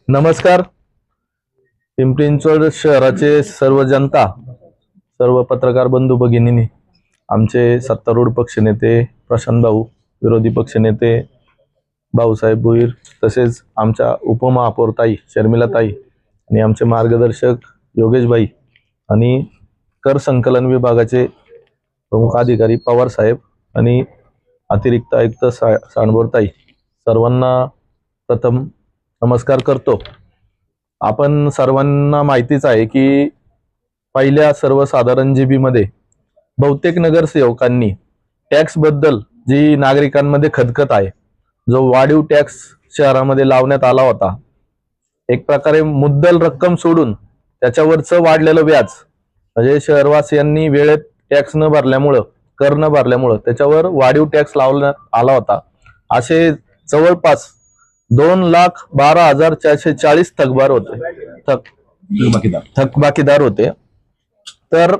नमस्कार. पिंपरी चिंचवड शहराचे सर्व जनता, सर्व पत्रकार बंधू भगिनींनी, आमचे सत्तारूढ पक्षनेते प्रशांत भाऊ, विरोधी पक्षनेते भाऊसाहेब भोईर, तसेच आमच्या उपमहापौर ताई शर्मिला ताई आणि आमचे मार्गदर्शक योगेश भाई आणि कर संकलन विभागाचे प्रमुख अधिकारी पवार साहेब आणि अतिरिक्त आयुक्त सांडभोर ताई, सर्वांना प्रथम नमस्कार करतो. आपण सर्वांना माहितीच आहे की पहिल्या सर्वसाधारण जीबी मध्ये बहुतेक नगरसेवकांनी टॅक्स बद्दल जी नागरिकांमध्ये खदखत आहे, जो वाढीव टॅक्स शहरामध्ये लावण्यात आला होता, एक प्रकारे मुद्दल रक्कम सोडून त्याच्यावरचं वाढलेलं व्याज, म्हणजे शहरवासियांनी वेळेत टॅक्स न भरल्यामुळं, कर न भरल्यामुळं त्याच्यावर वाढीव टॅक्स लावण्यात आला होता. असे जवळपास 2,12,440 थकबाकीदार होते. तर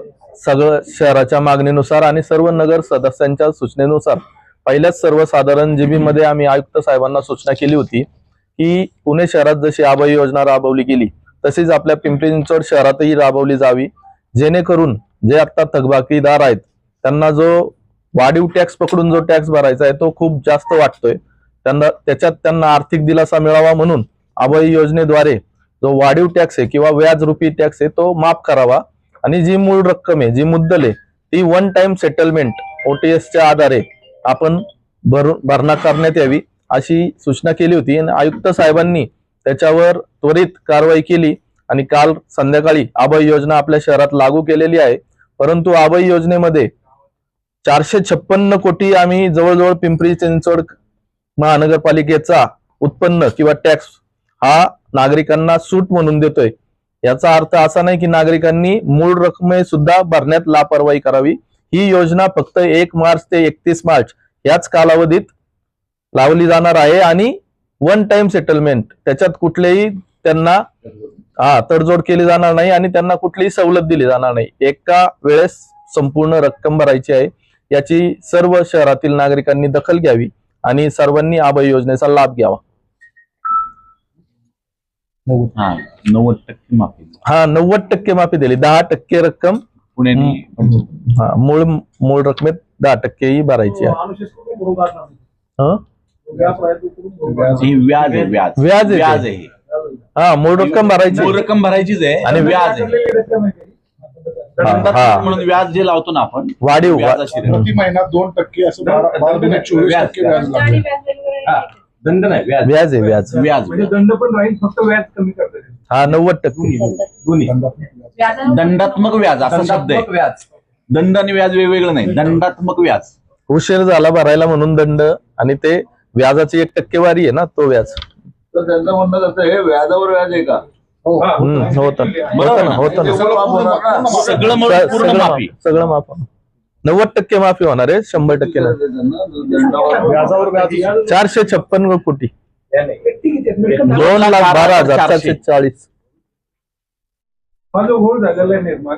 सगळं शहराच्या मागणीनुसार आणि सर्व नगर सदस्यांच्या सूचनेनुसार पहिल्याच सर्वसाधारण जीबी मध्ये आम्ही आयुक्त साहेबांना सूचना केली होती की पुणे शहरात जशी आबाई योजना राबवली गेली तशीच आपल्या पिंपरी चिंचवड शहरातही राबवली जावी, जेणेकरून जे आता थकबाकीदार आहेत त्यांना जो वाढीव टॅक्स पकडून जो टॅक्स भरायचा आहे तो खूप जास्त वाटतोय, त्याच्यात त्यांना आर्थिक दिलासा मिळावा म्हणून आबाई योजनेद्वारे जो वाढीव टॅक्स आहे किंवा व्याज रूपी टॅक्स आहे तो माफ करावा आणि जी मूळ रक्कम आहे, जी मुद्दल आहे, ती वन टाइम सेटलमेंट OTS आधारे आपण भरणा करण्यात यावी अशी सूचना केली होती. आणि आयुक्त साहेबांनी त्याच्यावर त्वरित कारवाई केली आणि काल संध्याकाळी आबाई योजना आपल्या शहरात लागू केलेली आहे. परंतु आबाई योजनेमध्ये 456 कोटी आम्ही जवळजवळ पिंपरी चिंचवड महानगरपालिकेचा उत्पन्न किंवा टॅक्स हा नागरिकांना सूट म्हणून देतोय. याचा अर्थ असा नाही की नागरिकांनी मूळ रकमे सुद्धा भरण्यात लापरवाही करावी. ही योजना फक्त 1 मार्च ते 31 मार्च याच कालावधीत लावली जाणार आहे आणि वन टाइम सेटलमेंट, त्याच्यात कुठलेही त्यांना तडजोड केली जाणार नाही आणि त्यांना कुठलीही सवलत दिली जाणार नाही. एका वेळेस संपूर्ण रक्कम भरायची आहे. याची सर्व शहरातील नागरिकांनी दखल घ्यावी आणि सर्वांनी आबाई योजनेचा लाभ घ्यावा. 90% माफी. 90% माफी दिली. 10% रक्कम मूळ रकमेत 10% ही भरायची आहे. व्याज आहे. मूळ रक्कम भरायचीच आहे आणि व्याज आहे. म्हणून व्याज जे लावतो ना आपण वाढीव प्रति महिना 2% असं 12-24% व्याज लागतं. दंड नाही, व्याज आहे. व्याज म्हणजे दंड पण राहील, फक्त व्याज कमी करता येईल. 90%. दंडात्मक व्याज असा शब्द आहे. दंड आणि व्याज वेगवेगळं नाही, दंडात्मक व्याज. उशीर झाला भरायला म्हणून दंड आणि ते व्याजाची 1% आहे ना, तो व्याज. तर त्यांचं म्हणणं कसं हे व्याजावर व्याज आहे का? होतं ना. सगळं पूर्ण माफी, सगळं माफ. 90% माफी होणार आहे, 100% नाही. 456 कोटी, 2,12,440. हा जो घोळ झालेला आहे निर्माण,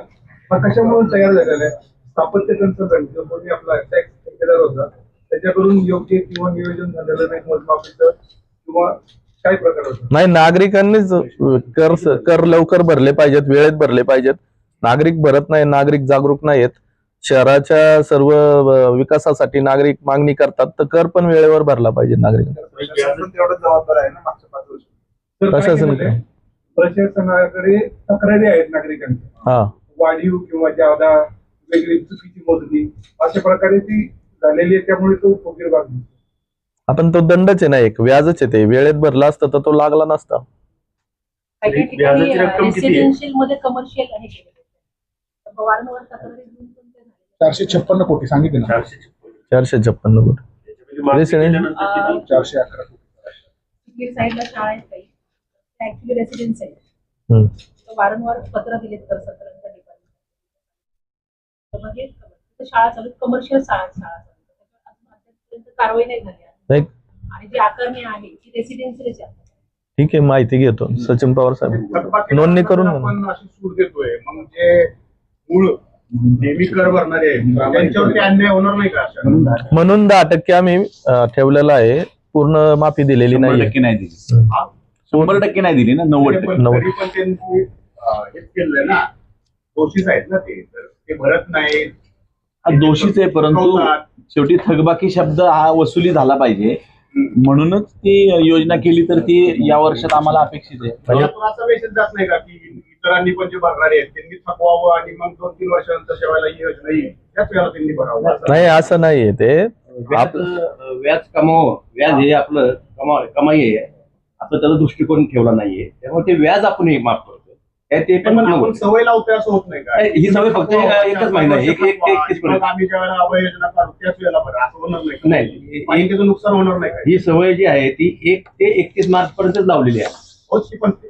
हा कशामुळे तयार झालेला आहे? स्थापत्य कन्सल्टंट जो कोणी आपला टॅक्स ठेकेदार होता त्याच्याकडून योग्य किंवा नियोजन झालेलं नाही मोजमाफीचं, किंवा काय प्रकार होता? नाही, नागरिकांनीच कर लवकर भरले पाहिजेत, वेळेत भरले पाहिजेत. नागरिक भरत नाही, नागरिक जागरूक नाहीत. शहराच्या सर्व विकासासाठी नागरिक मागणी करतात, तर कर पण वेळेवर भरला पाहिजे नागरिक. जबाबदार आहे ना मागच्या 5 वर्ष. प्रशासनाकडे तक्रारी आहेत नागरिकांच्या, वाढीव किंवा जादा वेगळी चुकीची मोजणी अशा प्रकारे ती झालेली आहे. त्यामुळे तो फुगीर भाग आपण तो दंडच आहे ना, एक व्याजच आहे. ते वेळेत भरला असतं तर तो लागला नसता. रेसिडेन्शियल मध्ये कमर्शियल आहे 456 कोटी सांगितले ना. 456 कोटी. 411 साईडला शाळा आहेत काही, ऍक्च्युली रेसिडेन्स आहे. वारंवार पत्र दिलेत कर संकलनच्या डिपार्टमेंट, शाळा चालू, कमर्शियल शाळा चालू, कारवाई नाही झाली आणि जी आकारणी आहे ती रेसिडेन्शियल आहे. ठीक आहे, माहिती घेतो. सचिन पवार साहेब नोंदणी करून आपण अशी सूट देतोय, मग जे मूळ नेहमी कर भरणारे त्यांच्यावरती अन्याय होणार नाही का? म्हणून 10% आम्ही ठेवलेला आहे. पूर्ण माफी दिलेली नाही. 100% नाही दिली ना, 90%. तरी पण त्यांनी हेच केलंय ना, दोषीच आहेत ना ते, तर ते भरत नाहीत. हा दोषीच आहे, परंतु शेवटी थकबाकी शब्द हा वसुली झाला पाहिजे म्हणूनच ती योजना केली, तर ती या वर्षात आम्हाला अपेक्षित आहे. यातून असा मेसेज जात नाही का की इतरांनी पण जे भरणारे आहेत त्यांनी थकवावं आणि मग 2-3 वर्षानंतर जेव्हा ही योजना येईल त्याच वेळेला त्यांनी भरावं. नाही, असं नाहीये ते. व्याज कमाव, व्याज हे आपलं कमाई आहे, आपलं त्याचा दृष्टिकोन ठेवला नाहीये, त्यामुळे ते व्याज आपण हे माफ करतो. ते पण आपण सवय लावतोय असं होत नाही का? ही सवय फक्त एकच महिना, एकतीस मग आम्ही ज्या वेळेला अभय योजना काढू त्याच वेळेला बरं असं होणार नाही का? नाही, आणि त्याचं नुकसान होणार नाही का? ही सवय जी आहे ती 1 ते 31 मार्च पर्यंतच लावलेली आहे. होच की, पण ते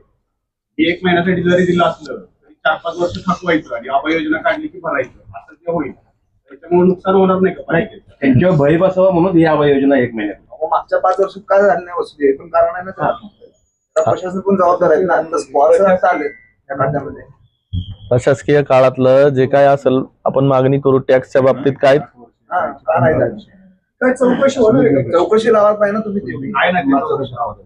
1 महिन्यासाठी जरी दिलं असलं तरी 4-5 वर्ष थकवायचं आणि अभय योजना काढली की भरायचं, असं ते होईल. त्याच्यामुळे नुकसान होणार नाही का पाहिजे? त्यांच्यावर भय बसावं म्हणून ही आवाज योजना 1 महिन्यात. मागच्या 5 वर्षात काय झालं नाही वसुली, पण कारण आहे ना त्याला. प्रशासन पण जबाबदार आहेत ना, स्पॉन्सर आले या खात्यामध्ये. प्रशासकीय काळातलं जे काय असेल आपण मागणी करू टॅक्सच्या बाबतीत काय हा, का नाही झालं? काय चौकशी होणार आहे का? चौकशी लावायला पाहिजे ना तुम्ही तेवढी. आहे ना ती चौकशी लावायला.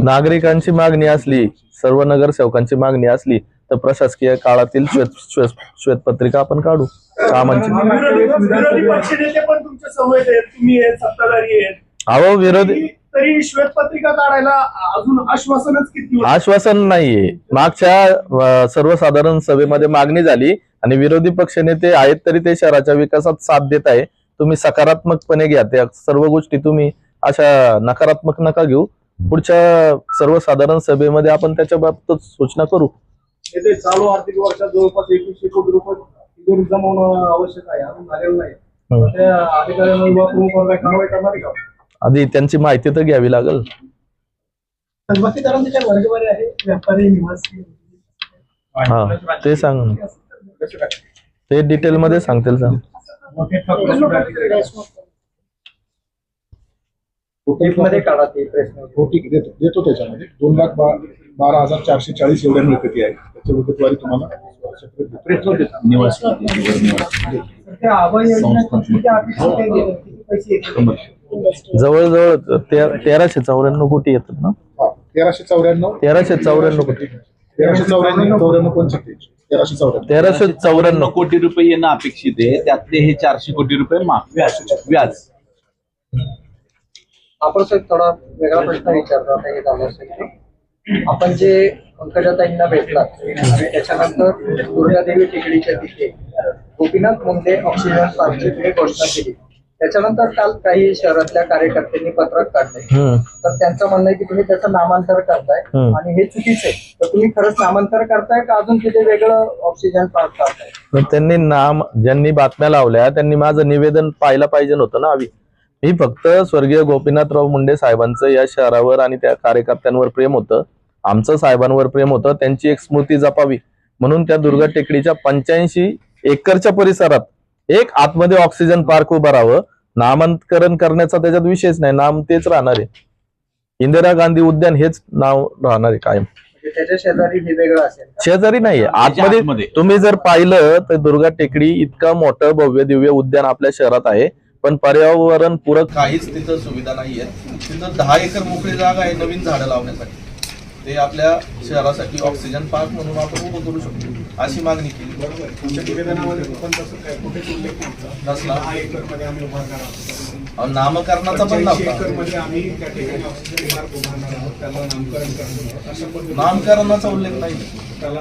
नागरिकांची मागणी असली, सर्व नगरसेवकांची मागणी असली तर प्रशासकीय काळातील श्वेतपत्रिका आपण काढू कामांची. विरोधी पक्षनेते पण तुमच्या समोर आहेत, तुम्ही आहेत, सत्ताधारी आहेत, अहो विरोधी तरी श्वेतपत्रिका काढायला अजून आश्वासनच किती होतं? आश्वासन नाहीये. मागच्या सर्वसाधारण सभेमध्ये मागणी झाली आणि विरोधी पक्षनेते आहेत तरी ते शहराच्या विकासात साथ देत आहे. तुम्ही सकारात्मकपणे घ्या त्या सर्व गोष्टी, तुम्ही अशा नकारात्मक नका घेऊ. पुढच्या सर्वसाधारण सभेमध्ये आपण त्याच्या बाबतीत सूचना करू. येथे चालू आर्थिक वर्षात जवळपास 2100 कोटी रुपये तिजोरी जमवणं आवश्यक आहे, अजून झालेलं नाही. त्या अधिकाऱ्यांना विभाग प्रमुखांना कारवाई करणार आहे का? आधी त्यांची माहिती तर घ्यावी लागेल. थकबाकीदारांचे काय वर्गवारी आहे, व्यापारी, निवासी? हा, ते सांग, ते डिटेल मध्ये सांगतील. सांग. मध्ये काढा ते प्रश्न. हो ठीक आहे, देतो त्याच्यामध्ये 2,12,440 एवढ्या मिळकती आहे. त्याची विगतवारी तुम्हाला त्या अभय योजनेच्या अपेक्षा काय केलं? किती पैसे येतील? जवळजवळ 1394 कोटी येतात ना. 1394 1394 कोटी. 1394 कोटी रुपये येणं अपेक्षित आहे, त्यातले हे 400 कोटी रुपये माफ व्याज. आपण सर थोडा वेगळा प्रश्न विचारतो आता हे झालं असेल की, आपण जे पंकजाताईंना भेटलात आणि त्याच्यानंतर दुर्गादेवी टेकडीच्या तिथे गोपीनाथ मुंडे ऑक्सिजन पार्कची घोषणा केली. त्याच्यानंतर काल काही शहरातल्या कार्यकर्त्यांनी पत्रक काढले, तर त्यांचं म्हणणं आहे की तुम्ही त्याचं नामांतर करताय आणि हे चुकीचं आहे. तर तुम्ही खरंच नामांतर करताय का अजून तिथे वेगळं ऑक्सिजन पार्क करताय? त्यांनी ज्यांनी बातम्या लावल्या त्यांनी माझं निवेदन पाहायला पाहिजे नव्हतं ना. मी फक्त स्वर्गीय गोपीनाथराव मुंडे साहेबांचं या शहरावर आणि त्या कार्यकर्त्यांवर प्रेम होतं, आमचं साहेबांवर प्रेम होतं. त्यांची एक स्मृती जपावी म्हणून त्या दुर्गा टेकडीच्या 85 एकरच्या परिसरात एक आतमध्ये ऑक्सिजन पार्क उभं राहावं. नामांकरण करण्याचा त्याच्यात विषयच नाही, नाम तेच राहणार आहे. इंदिरा गांधी उद्यान हेच नाव राहणार आहे कायम. त्याच्या शेजारी हे वेगळं असेल? शेजारी नाहीये, आतमध्ये. तुम्ही जर पाहिलं तर दुर्गा टेकडी इतकं मोठं भव्य दिव्य उद्यान आपल्या शहरात आहे, पण पर्यावरण पूरक काहीच तिथं सुविधा नाहीये. तिथं 10 एकर मोकळी जागा आहे नवीन झाडं लावण्यासाठी. ते आपल्या शहरासाठी ऑक्सिजन पार्क म्हणून आपण उभं करू शकतो अशी मागणी केली. तुमच्या निवेदनामध्ये पण तसं काय कुठेच उल्लेख नसला. 10 एकरमध्ये आम्ही उभारणार आहोत. नामकरणाचा पण 80 नव्हता. एकरमध्ये आम्ही त्या ठिकाणी ऑक्सिजन पार्क उभारणार आहोत, त्याला नामकरण करणार. अशा पद्धतीने नामकरणाचा उल्लेख नाही, त्याला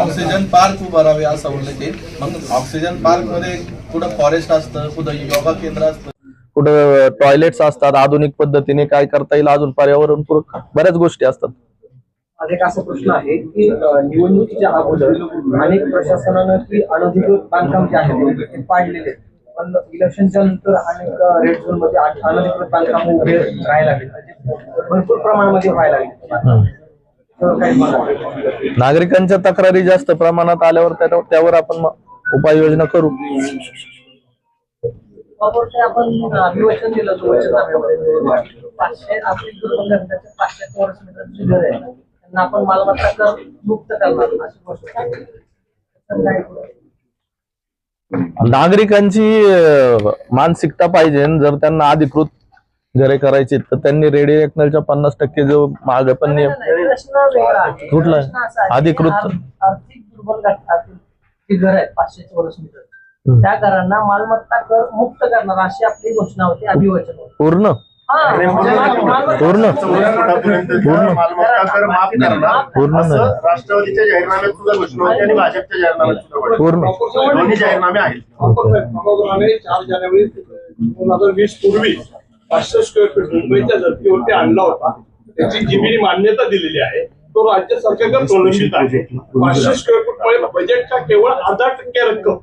ऑक्सिजन पार्क उभारावे असा उल्लेख आहे. मग ऑक्सिजन पार्क मध्ये कुठं फॉरेस्ट असतं, कुठं योगा केंद्र असतं, कुठं टॉयलेट्स असतात, आधुनिक पद्धतीने काय करता येईल, अजून पर्यावरणपूरक बऱ्याच गोष्टी असतात. आज एक असा प्रश्न आहे की निवडणुकीच्या अगोदर अनेक प्रशासनानं की अनधिकृत बांधकाम जे आहे ते पाडलेले, पण इलेक्शनच्या नंतर अनेक रेड झोन मध्ये अनधिकृत बांधकाम उभे राहायला लागले, भरपूर प्रमाणामध्ये व्हायला लागले. नागरिकांच्या तक्रारी जास्त प्रमाणात आल्यावर त्यावर आपण उपाययोजना करू. आपण निवचन दिलं 500 आपली दुर्गंधाच्या 500 चौरस मीटर घर आहे, त्यांना आपण मालमत्ता कर मुक्त करणार अशी गोष्ट आहे. नागरिकांची मानसिकता पाहिजे. जर त्यांना अधिकृत घरे करायची तर त्यांनी रेडी रेकनलच्या 50% जो माग पण नियम प्रश्न वेगळा आहे. कुठला? प्रश्न असा आहे की अधिकृत. आर्थिक दुर्बल घटकातील जी घर आहेत 500 चौरस मीटर हम्म. त्या घरांना मालमत्ता कर मुक्त करणार अशी आपली घोषणा होती, अभिवचन होतं. पूर्ण मालमत्ता- पूर्ण मालमत्ता कर माफ करणार पूर्ण असं नाही. राष्ट्रवादीच्या जाहीरनाम्यात सुद्धा घोषणा होती आणि भाजपच्या जाहीरनाम्यात सुद्धा घोषणा पूर्ण होती. दोन्ही जाहीरनामे आहेत. सभागृहाने 4 जानेवारी 2020 पूर्वी 500 स्क्वेअर फीट मुंबईच्या धर्तीवरती आणला होता. त्याची जीबीनी मान्यता दिलेली आहे. तो राज्य सरकारला प्रलंबित आहे. 500 स्क्वेअर फूट मुळे बजेटच्या केवळ 10% रक्कम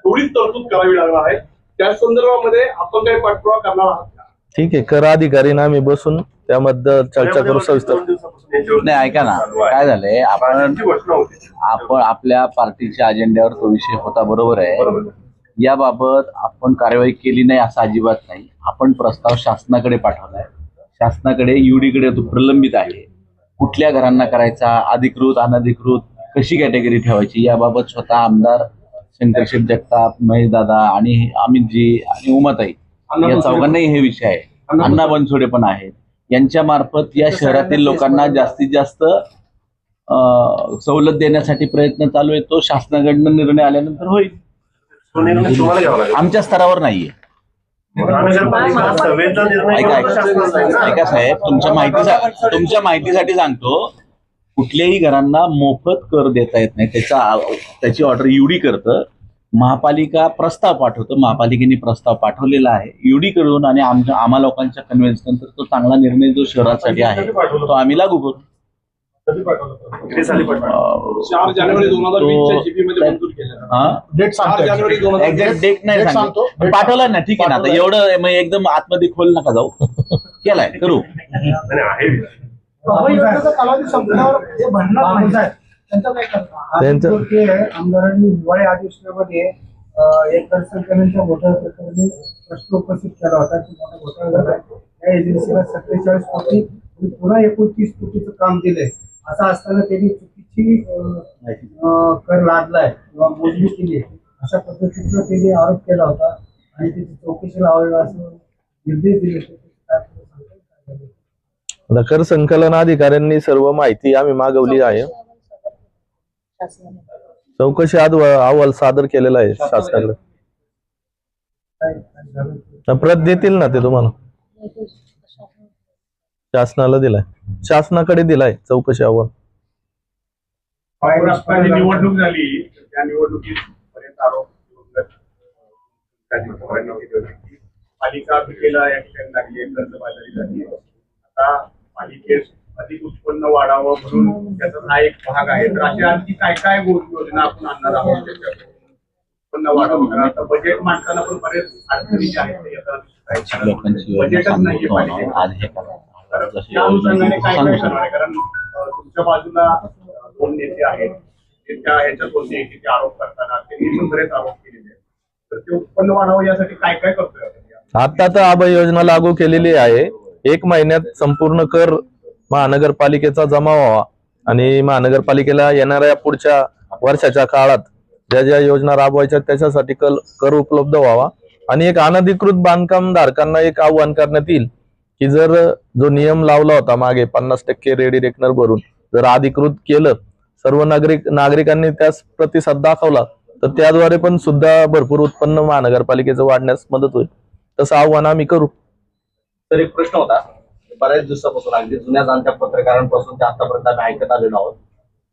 एवढीच तरतूद करावी लागणार आहे. त्या संदर्भामध्ये आपण काही पाठपुरावा करणार आहात का? ठीक आहे. कर अधिकारीना आम्ही बसून त्यामध्ये चर्चा करू सविस्तर. 2 दिवसापासून नाही ऐका ना, काय झालंय, आपण घोषणा होती. आपल्या पार्टीच्या अजेंड्यावर तो विषय होता, बरोबर आहे. याबाबत आपण कारवाई केली नाही असं अजिबात नाही. आपण प्रस्ताव शासनाकडे पाठवलाय. शासनाकडे युडीकडे तो प्रलंबित आहे. कुठल्या घरांना करायचा, अधिकृत अनधिकृत, कशी कॅटेगरी ठेवायची याबाबत स्वतः आमदार शंकरशेठ जगताप, महेशदादा आणि अमितजी आणि उमाताई या चौघांनाही हे विषय आहे. अण्णा बनसोडे पण आहेत. यांच्या मार्फत या शहरातील लोकांना जास्तीत जास्त सवलत देण्यासाठी प्रयत्न चालू आहे. तो शासनाकडनं निर्णय आल्यानंतर होईल. तुम्हाला घ्यावं लागेल. आमच्या स्तरावर नाहीये. महानगरपालिका सभेचा निर्णय ऐका घेऊन शासनाचा आहे ना? ऐका साहेब, तुमच्या माहितीसाठी सांगतो, कुठल्याही घरांना मोफत कर देता येत नाही. त्याची ऑर्डर युडी करतं. महापालिका प्रस्ताव पाठवतं. महापालिकेने प्रस्ताव पाठवलेला आहे युडी कडून आणि आम्हा लोकांच्या कन्व्हिन्स नंतर तो चांगला निर्णय जो शहरासाठी आहे तो आम्ही लागू करू. किती साली पाठवा? 4 जानेवारी 2020 च्या जीबी मध्ये मंजूर केलं. हा, 4 जानेवारी 2020 एक्झॅक्ट डेट नाही सांगतो, पण पाठवलाय ना. ठीक आहे ना, आता एवढं मग एकदम आतमध्ये खोल नका जाऊ. केलाय, करू. आणि आहे कालावधी संपल्यावर जे भरणार नाही त्यांचं काय करणार? त्यांचं आमदारांनी हिवाळी अधिवेशनामध्ये एक संकलनाच्या घोटाळा प्रकरणी प्रश्न उपस्थित केला होता की मोठा घोटाळा झाला. त्या एजन्सीला 47 कोटी आणि पुन्हा 29 कोटीचं काम दिलंय. असं असताना त्यांनी चुकीची कर लादलाय किंवा मोजणी केली अशा पद्धतीचा त्यांनी आरोप केला होता आणि त्याची चौकशी लावायला असं निर्देश दिले होते. कर संकलन अधिकाऱ्यांनी सर्व माहिती आम्ही मागवली आहे. चौकशी अहवाल सादर केलेला आहे शासनाकडे. प्रत देतील ना ते तुम्हाला. शासनाला दिलाय, शासनाकडे दिलाय चौकशी अहवाल. महाराष्ट्राची निवडणूक झाली त्या निवडणुकीत पर्यंत आरोप पालिका पिकेला या ठिकाणी लागली, कर्जबाजारी झाली. आता पालिकेत अधिक उत्पन्न वाढावं म्हणून त्याचा हा एक भाग आहे. तर अशा आणखी काय काय योजना आपण आणणार आहोत त्याच्यात उत्पन्न वाढावं? कारण आता बजेट मांडताना पण बरेच अडचणी ज्या आहेत ते आता लोकांची बजेटच नाहीये पालिकेत. आज हे करा. त्या अनुषंगाने काय काय करणार आहे? कारण तुमच्या बाजूला 2 नेते आहेत ते त्या ह्याच्यात होते की ते आरोप करताना त्यांनी पण बरेच आरोप केलेले आहेत. तर ते उत्पन्न वाढावं यासाठी काय काय करतोय आपण? आता तर अभय योजना लागू केलेली आहे. 1 महिन्यात संपूर्ण कर महानगरपालिकेचा जमा व्हावा आणि महानगरपालिकेला येणाऱ्या पुढच्या वर्षाच्या काळात ज्या ज्या योजना राबवायच्या त्याच्यासाठी कर उपलब्ध व्हावा. आणि एक अनधिकृत बांधकाम धारकांना एक आव्हान करण्यात येईल की जर जो नियम लावला होता मागे 50% रेडी रेकनर भरून जर अधिकृत केलं, सर्व नागरिकांनी त्यास प्रतिसाद दाखवला तर त्याद्वारे पण सुद्धा भरपूर उत्पन्न महानगरपालिकेचं वाढण्यास मदत होईल. तसं आव्हान आम्ही करू. तर एक प्रश्न होता, बऱ्याच दिवसापासून अगदी जुन्या जाणत्या पत्रकारांपासून ते आतापर्यंत आम्ही ऐकत आलेलो आहोत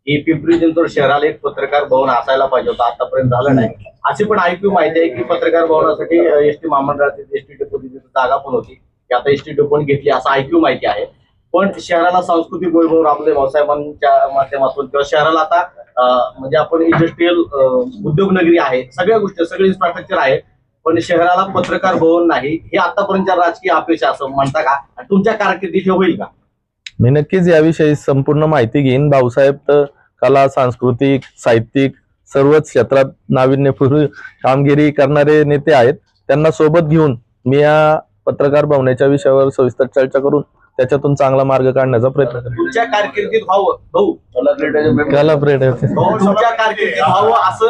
की पिंपरी चिंचवड शहराला एक पत्रकार भवन असायला पाहिजे होतं, आतापर्यंत झालं नाही. अशी पण ऐकू माहिती आहे की पत्रकार भवनासाठी एसटी महामंडळाची एसटी डेपोची जागा पण होती की आता एसटी डेपोने घेतली असं ऐकू माहिती आहे. पण शहराला सांस्कृतिक वैभव रामदेव भाऊसाहेबांच्या माध्यमातून किंवा शहराला आता म्हणजे आपण इंडस्ट्रीयल उद्योगनगरी आहे, सगळ्या गोष्टी सगळे इन्फ्रास्ट्रक्चर आहे, पण शहराला पत्रकार भवन नाही. हे आतापर्यंतच्या राजकीय अपेक्षा असं म्हणता का? तुमच्या कारकिर्दीत होईल का? मी नक्कीच याविषयी संपूर्ण माहिती घेईन. भाऊसाहेब तर कला, सांस्कृतिक, साहित्यिक सर्वच क्षेत्रात नाविन्यपूर्ण कामगिरी करणारे नेते आहेत. त्यांना सोबत घेऊन मी या पत्रकार भवनाच्या विषयावर सविस्तर चर्चा करून त्याच्यातून चांगला मार्ग काढण्याचा प्रयत्न करेन. तुमच्या कारकिर्दीत भाऊ कलाप्रेट तुमच्या कारकिर्दीत व्हावं असं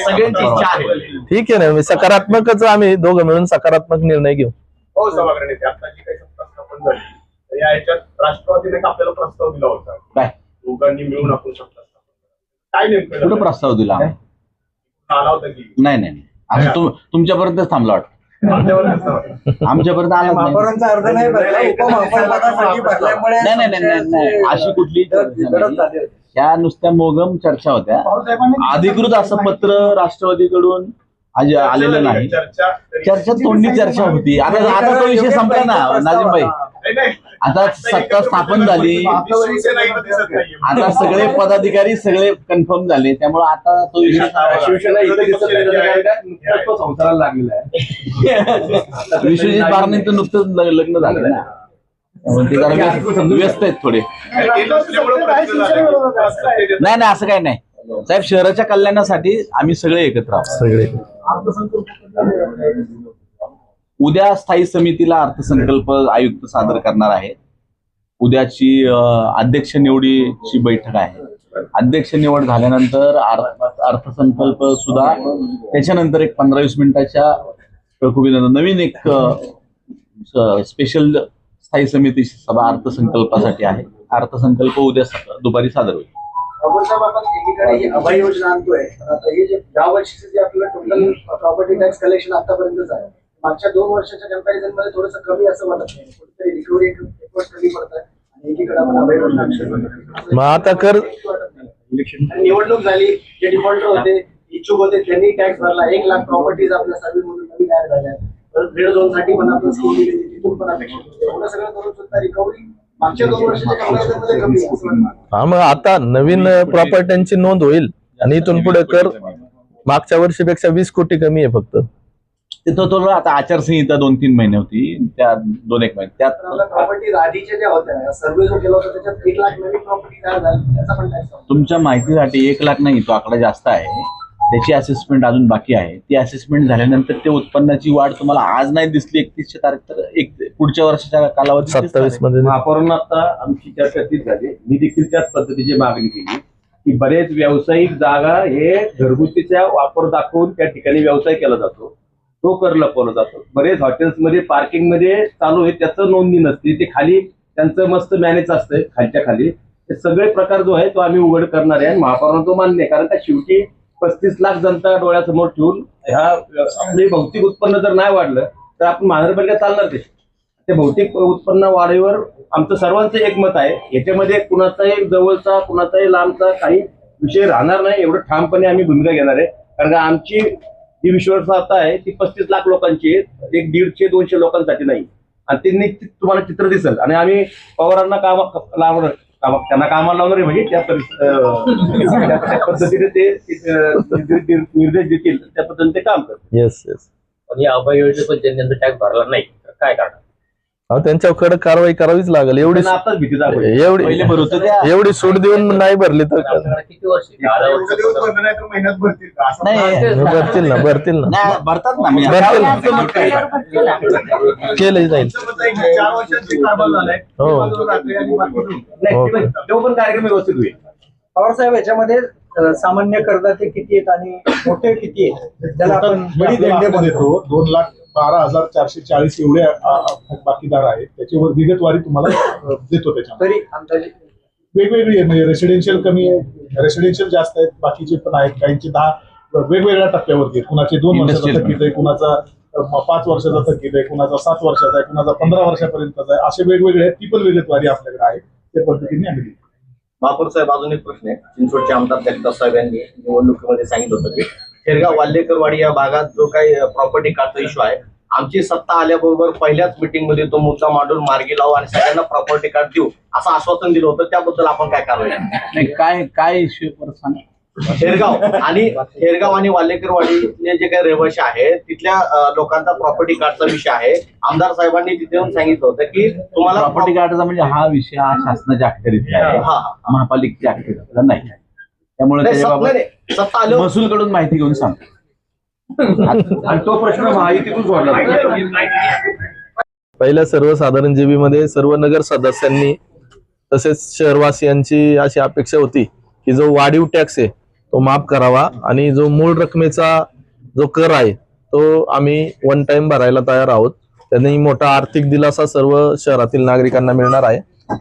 सगळ्यांची इच्छा आहे. ठीक आहे ना, मी सकारात्मकच आम्ही दोघं मिळून सकारात्मक निर्णय घेऊ. हो सभागृह नेते आता जी काही सत्ता झाली तर या याच्यात राष्ट्रवादीने एक आपल्याला प्रस्ताव दिला होता काय दोघांनी मिळून आपण सत्ता स्थापन करावी. काय नेमकं कुठं प्रस्ताव दिला आला होता की नाही नाही असं तुमच्यापर्यंतच थांबला वाटतं आमच्यावर कसं वाटतं? आमच्यापर्यंत आला नाही. महापौरांचा अर्ज नाही भरला, उपमहापौरपदासाठी भरल्यामुळे नाही नाही नाही नाही अशी कुठली चर्चा नाही. ह्या नुसत्या मोगम चर्चा होत्या. अधिकृत असं पत्र राष्ट्रवादीकडून आज आलेलं नाही. चर्चा तोंडी चर्चा होती. आता तो विषय संपला ना नाजिम भाई. आता सत्ता स्थापन झाली, आता सगळे पदाधिकारी सगळे कन्फर्म झाले, त्यामुळे आता तो विषय शिवसेना इथं दिसत नाही, त्याचं काय नुकतंच तो संसाराला लागलेला आहे. विश्वजित बारणेंचं नुकतंच लग्न झालं ना, त्यामुळे ते जरा व्यस्त आहेत थोडे. नाही नाही असं काही नाही साहेब. शहराच्या कल्याणासाठी आम्ही सगळे एकत्र आहोत. सगळे उद्या स्थायी समितीला अर्थसंकल्प आयुक्त सादर करणार आहेत. उद्याची अध्यक्ष निवडीची बैठक आहे. अध्यक्ष निवड झाल्यानंतर अर्थसंकल्प सुद्धा त्याच्यानंतर एक 15-20 मिनिटाच्या नवीन एक स्पेशल स्थायी समिती सभा अर्थसंकल्पासाठी आहे. अर्थसंकल्प उद्या दुपारी सादर होईल. साहेब, आपण एकीकडे ही अभय योजना आणतोय, आता हे जे या वर्षीचे जे आपलं टोटल प्रॉपर्टी टॅक्स कलेक्शन आतापर्यंतच आहे, मागच्या 2 वर्षाच्या कंपॅरिझन मध्ये थोडंसं कमी असं वाटत नाही. कुठेतरी रिकव्हरी एफर्ट कमी पडत आहे आणि एकीकडे आपण अभय योजना मग आता कर निवडणूक झाली, जे डिफॉल्टर होते, इच्छुक होते, त्यांनी टॅक्स भरला. 1 लाख प्रॉपर्टीज आपल्या सर्व्हिस मधून नवीन ऍड झाल्या. परत रेड झोन साठी पण आपण स्कीम दिली, तिथून पण अपेक्षा होती. एवढं सगळं करून सुद्धा रिकव्हरी मागच्या 2 वर्षाच्या कंपॅरिझन मध्ये कमी आहे असं वाटतं. हा मग आता नवीन प्रॉपर्ट्यांची नोंद होईल आणि इथून पुढे कर मागच्या वर्षीपेक्षा 20 कोटी कमी आहे फक्त. तिथं आता आचारसंहिता 2-3 महिने होती, त्या 2-1 महिने त्यात प्रॉपर्टीज आधीच्या ज्या होत्या सर्व्हिस जो केला होता त्याच्यात 1 लाख नवीन प्रॉपर्टी तयार झाली, त्याचा पण टॅक्स. तुमच्या माहितीसाठी 1 लाख नाही, तो आकडा जास्त आहे. त्याची असेसमेंट अजून बाकी आहे. ती असेसमेंट झाल्यानंतर ते उत्पन्नाची वाढ तुम्हाला आज नाही दिसली 31 तारीख तर पुढच्या वर्षाच्या कालावधीत 27 मध्ये महापौरांना आता आमची चर्चा तीच झाली. मी देखील त्याच पद्धतीची मागणी केली की बरेच व्यावसायिक जागा हे घरगुतीचा वापर दाखवून त्या ठिकाणी व्यवसाय केला जातो, तो कर लपवला जातो. बरेच हॉटेल्समध्ये पार्किंगमध्ये चालू आहे त्याचं नोंदणी नसते, ते खाली त्यांचं मस्त मॅनेज असतंय खालच्या खाली. हे सगळे प्रकार जो आहे तो आम्ही उघड करणार आहे आणि महापौरांना तो मान्य आहे. कारण त्या शेवटी 35 लाख जनता डोळ्यासमोर ठेवून ह्या आपले भौतिक उत्पन्न जर नाही वाढलं तर आपण महानगरपालिका चालणार ते. ते भौतिक उत्पन्न वाढीवर आमचं सर्वांचं एकमत आहे. याच्यामध्ये कुणाचाही जवळचा कुणाचाही लांबचा काही विषय राहणार नाही, एवढं ठामपणे आम्ही भूमिका घेणार आहे. कारण का आमची जी विश्वासार्हता आहे ती 35 लाख लोकांची आहे, एक 150-200 लोकांसाठी नाही. आणि ते निश्चित तुम्हाला चित्र दिसेल. आणि आम्ही पवारांना त्यांना कामाला लावणार आहे म्हणजे त्या पद्धतीने ते निर्देश देतील त्या पद्धतीने ते काम करतील. Yes yes. पण या अभय योजनेत ज्यांनी टॅक्स भरला नाही तर काय करणार? त्यांच्यावर कडक कारवाई करावीच लागेल. एवढी आताच भीती दाखवली. एवढी सूट देऊन नाही भरली तर किती वर्ष? महिन्यात भरतील का असं? भरतील ना भरतात ना केलं जाईल. 4 वर्षांची कारभार झालाय. तो पण कार्यक्रम व्यवस्थित होईल. पवार साहेब, याच्यामध्ये सामान्य करदाते किती आहेत आणि मोठे किती आहेत, ज्याला आपण बडी देणगे म्हणतो? 2,12,440 एवढे बाकीदार आहेत. त्याच्यावर विगतवारी तुम्हाला देतो. त्याच्यामध्ये तरी अंदाजे वेगवेगळी आहे, म्हणजे रेसिडेन्शियल कमी आहे, रेसिडेन्शियल जास्त आहेत, बाकीचे पण आहेत. काहींचे 10 वेगवेगळ्या टप्प्यावरती आहेत. कुणाचे 2 वर्षाचा थकीत आहे, कुणाचा 5 वर्षाचा थकीत आहे, कुणाचा 7 वर्षाचा आहे, कुणाचा 15 वर्षापर्यंतचा आहे. असे वेगवेगळे आहेत. ती पण विगतवारी आपल्याकडे आहे. त्या पद्धतीने आम्ही देतो. महापौर साहेब, अजून एक प्रश्न आहे. चिंचवडचे आमदार जगताप साहेब यांनी निवडणुकीमध्ये सांगितलं होतं की शेरगाव वाल्लेकरवाडी या भागात जो काही प्रॉपर्टी कार्डचा इश्यू आहे, आमची सत्ता आल्याबरोबर पहिल्याच मिटिंगमध्ये तो मुद्दा मांडून मार्गी लावू आणि सगळ्यांना प्रॉपर्टी कार्ड देऊ असं आश्वासन दिलं होतं. त्याबद्दल आपण काय कारवाई? काय इश्यू परत सांगा. शेरगाव आणि वाल्लेकरवाडीतले जे काही रहिवासी आहेत तिथल्या लोकांचा प्रॉपर्टी कार्डचा विषय आहे. आमदार साहेबांनी तिथे येऊन सांगितलं होतं की तुम्हाला प्रॉपर्टी कार्डचा म्हणजे हा विषय हा शासनाच्या अखत्यारीतला आहे, महापालिकेच्या अखत्यारीतला नाही. त्यामुळे सत्ता आलं महसूल कडून माहिती घेऊन सांगतो. आणि तो प्रश्न महायुतीतून सोडला. पहिल्या सर्वसाधारण जीबीमध्ये सर्व नगर सदस्यांनी तसेच शहरवासियांची अशी अपेक्षा होती की जो वाढीव टॅक्स आहे तो माफ करावा आणि जो मूळ रकमेचा जो कर आहे तो आम्ही 1 टाइम भरायला तयार आहोत. त्यांनी मोठा आर्थिक दिलासा सर्व शहरातील नागरिकांना मिळणार आहे.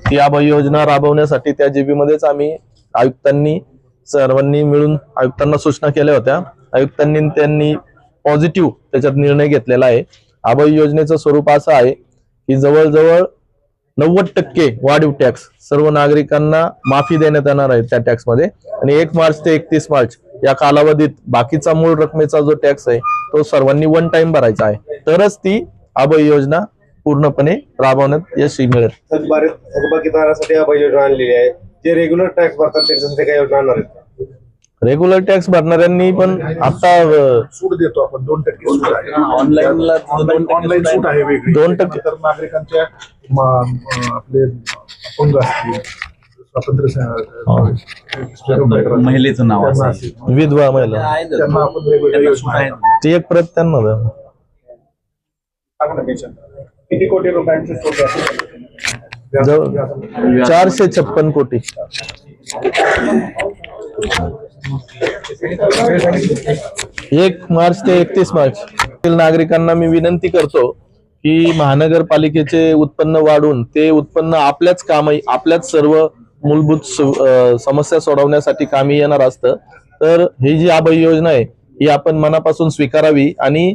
ती अभय योजना राबवण्यासाठी त्या JB मध्येच आम्ही आयुक्तांनी सर्वांनी मिळून आयुक्तांना सूचना केल्या होत्या. आयुक्तांनी त्यांनी पॉझिटिव्ह त्याच्यात निर्णय घेतलेला आहे. अभय योजनेचं स्वरूप असं आहे की जवळजवळ 90% वाढीव टॅक्स सर्व नागरिकांना माफी देण्यात येणार आहे त्या टॅक्समध्ये, आणि 1 मार्च ते 31 मार्च या कालावधीत बाकीचा मूळ रकमेचा जो टॅक्स आहे तो सर्वांनी वन टाइम भरायचा आहे, तरच ती अभय योजना पूर्णपणे राबवण्यात यश मिळेल. थकबाकीदारासाठी अभय योजना आणलेली आहे. जे रेग्युलर टॅक्स भरतात त्यांच्यासाठी काय योजना आणणार आहेत? रेग्युलर टॅक्स भरणाऱ्यांनी पण आता सूट देतो आपण 2% सूट आहे. ऑनलाईनला ऑनलाईन सूट आहे वेगळी. 2% तर नागरिकांच्या आपले अपंग असतील, स्वातंत्र्य महिलेचं नाव असेल, विधवा महिला त्यांना आपण वेगवेगळ्या योजना आहेत. ती एक प्रत त्यांना द्या. किती कोटी रुपयांचे सूट आहे? जवळ 456 कोटी. 1 मार्च ते 31 मार्च नागरिकांना मी विनंती करतो की महानगरपालिकेचे उत्पन्न वाढून ते उत्पन्न आपल्याच कामी, आपल्याच सर्व मूलभूत समस्या सोडवण्यासाठी कामी येणार असतं. तर ही जी अभय योजना आहे ही आपण मनापासून स्वीकारावी, आणि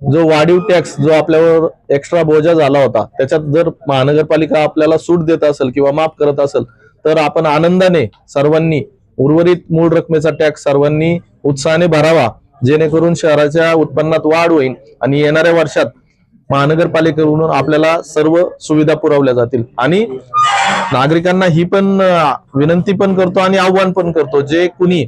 जो वाढीव टॅक्स जो आपल्यावर एक्स्ट्रा बोजा झाला होता त्याच्यात जर महानगरपालिका आपल्याला सूट देत असेल किंवा माफ करत असेल तर आपण आनंदाने सर्वांनी उर्वरित मूळ रकमेचा टॅक्स सर्वांनी उत्साहाने भरावा, जेणेकरून शहराच्या उत्पन्नात वाढ होईल आणि येणाऱ्या वर्षात महानगरपालिकेकडून आपल्याला सर्व सुविधा पुरवल्या जातील. आणि नागरिकांना ही पण विनंती पण करतो आणि आव्हान पण करतो, जे कुणी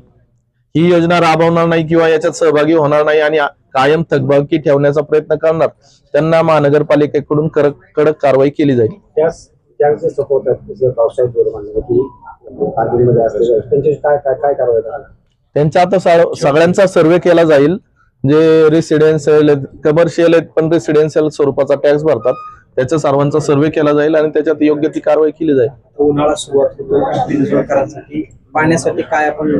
ही योजना राबवणार नाही किंवा याच्यात सहभागी होणार नाही आणि कायम थकबाकी ठेवण्याचा प्रयत्न करणार त्यांना महानगरपालिकेकडून कडक कारवाई केली जाईल. जे सपोर्ट आहेत पावसाळ्यात काय कारवाई करणार? त्यांच्या आता सगळ्यांचा सर्वे केला जाईल. जे रेसिडेन्शियल कमर्शियल आहेत पण रेसिडेन्शियल स्वरूपाचा टॅक्स भरतात त्याचा सर्वांचा सर्वे केला जाईल आणि त्याच्यात योग्य ती कारवाई केली जाईल. उन्हाळा सुरुवात होतो, पाण्यासाठी काय आपण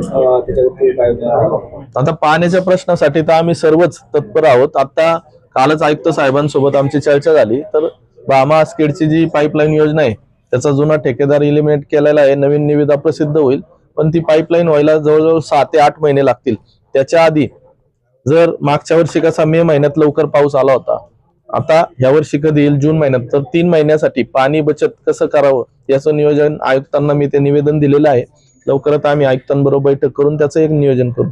आता पाण्याच्या प्रश्नासाठी तर आम्ही सर्वच तत्पर आहोत. आता कालच आयुक्त साहेबांसोबत आमची चर्चा झाली, तर बामा आस्केडची जी पाईपलाईन योजना आहे त्याचा जुना ठेकेदार इलिमिनेट केलेला आहे. नवीन निविदा प्रसिद्ध होईल, पण ती पाईपलाईन व्हायला जवळजवळ 6 ते 8 महिने लागतील. त्याच्या आधी जर मागच्या वर्षी कसा मे महिन्यात लवकर पाऊस आला होता, आता ह्या वर्षी कधी येईल जून महिन्यात, तर 3 महिन्यासाठी पाणी बचत कसं करावं याचं नियोजन आयुक्तांना मी ते निवेदन दिलेलं आहे. लवकरच आम्ही आयुक्तांबरोबर बैठक करून त्याचं एक नियोजन करू.